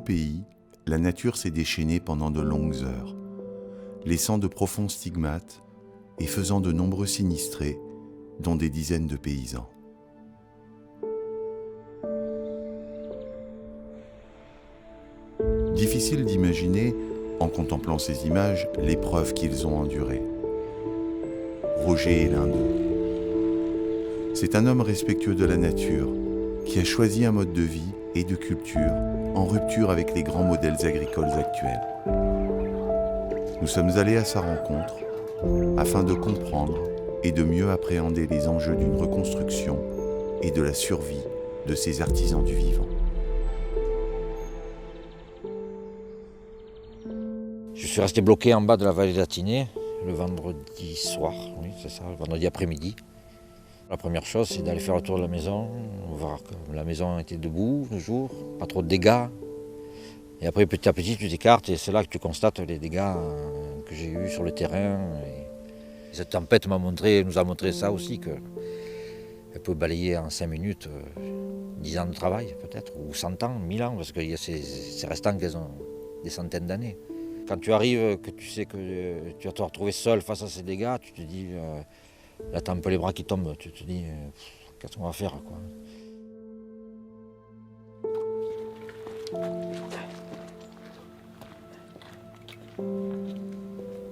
pays, la nature s'est déchaînée pendant de longues heures, laissant de profonds stigmates et faisant de nombreux sinistrés, dont des dizaines de paysans. Difficile d'imaginer, en contemplant ces images, l'épreuve qu'ils ont endurée. Roger est l'un d'eux. C'est un homme respectueux de la nature, qui a choisi un mode de vie et de culture en rupture avec les grands modèles agricoles actuels. Nous sommes allés à sa rencontre afin de comprendre et de mieux appréhender les enjeux d'une reconstruction et de la survie de ces artisans du vivant. Je suis resté bloqué en bas de la vallée d'Atinée le vendredi soir, oui c'est ça, le vendredi après-midi. La première chose, c'est d'aller faire le tour de la maison, voir que la maison était debout le jour, pas trop de dégâts. Et après, petit à petit, tu t'écartes et c'est là que tu constates les dégâts que j'ai eus sur le terrain. Et cette tempête nous a montré ça aussi, qu'elle peut balayer en 5 minutes 10 ans de travail peut-être, ou 100 ans, 1000 ans, parce qu'il y a ces restants qui ont des centaines d'années. Quand tu arrives, que tu sais que tu vas te retrouver seul face à ces dégâts, tu te dis, là t'as un peu les bras qui tombent, tu te dis, qu'est-ce qu'on va faire quoi.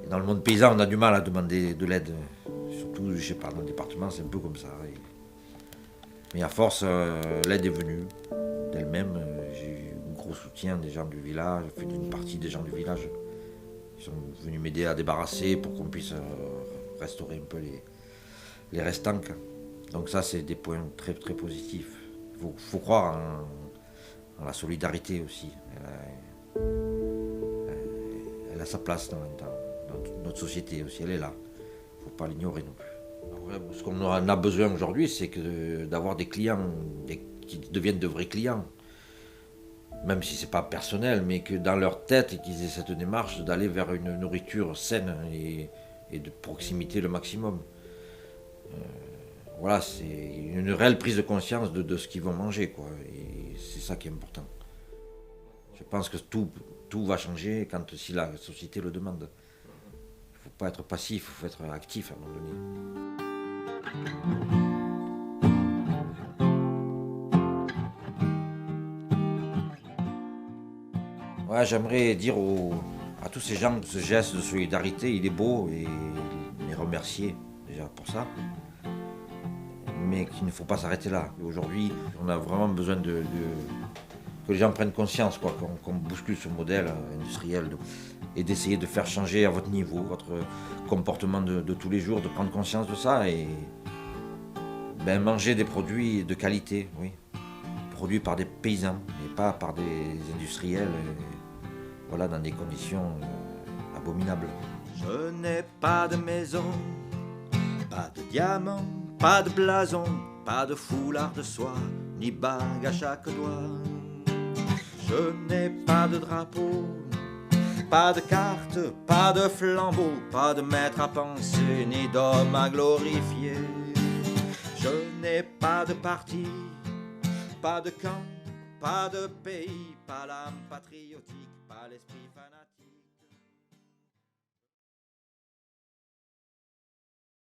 Et dans le monde paysan, on a du mal à demander de l'aide, surtout, je sais pas, dans le département, c'est un peu comme ça. Mais à force, l'aide est venue d'elle-même. J'ai eu un gros soutien des gens du village, fait d'une partie des gens du village. Ils sont venus m'aider à débarrasser pour qu'on puisse restaurer un peu les restants. Donc ça, c'est des points très, très positifs. Il faut croire en la solidarité aussi. Elle a sa place dans notre société aussi, elle est là. Il ne faut pas l'ignorer non plus. Alors, ce qu'on a besoin aujourd'hui, c'est d'avoir des clients qui deviennent de vrais clients. Même si ce n'est pas personnel, mais que dans leur tête, qu'ils aient cette démarche d'aller vers une nourriture saine et de proximité le maximum. Voilà, c'est une réelle prise de conscience de ce qu'ils vont manger, quoi. Et c'est ça qui est important. Je pense que tout va changer si la société le demande. Il ne faut pas être passif, il faut être actif à un moment donné. Ouais, j'aimerais dire à tous ces gens que ce geste de solidarité, il est beau et les remercier déjà pour ça. Mais qu'il ne faut pas s'arrêter là. Aujourd'hui, on a vraiment besoin que les gens prennent conscience, quoi, qu'on bouscule ce modèle industriel et d'essayer de faire changer à votre niveau, votre comportement de tous les jours, de prendre conscience de ça et manger des produits de qualité, oui, produits par des paysans et pas par des industriels, voilà, dans des conditions abominables. Je n'ai pas de maison, pas de diamants, pas de blason, pas de foulard de soie, ni bague à chaque doigt. Je n'ai pas de drapeau, pas de carte, pas de flambeau, pas de maître à penser, ni d'homme à glorifier. Je n'ai pas de parti, pas de camp, pas de pays, pas l'âme patriotique, pas l'esprit fanatique.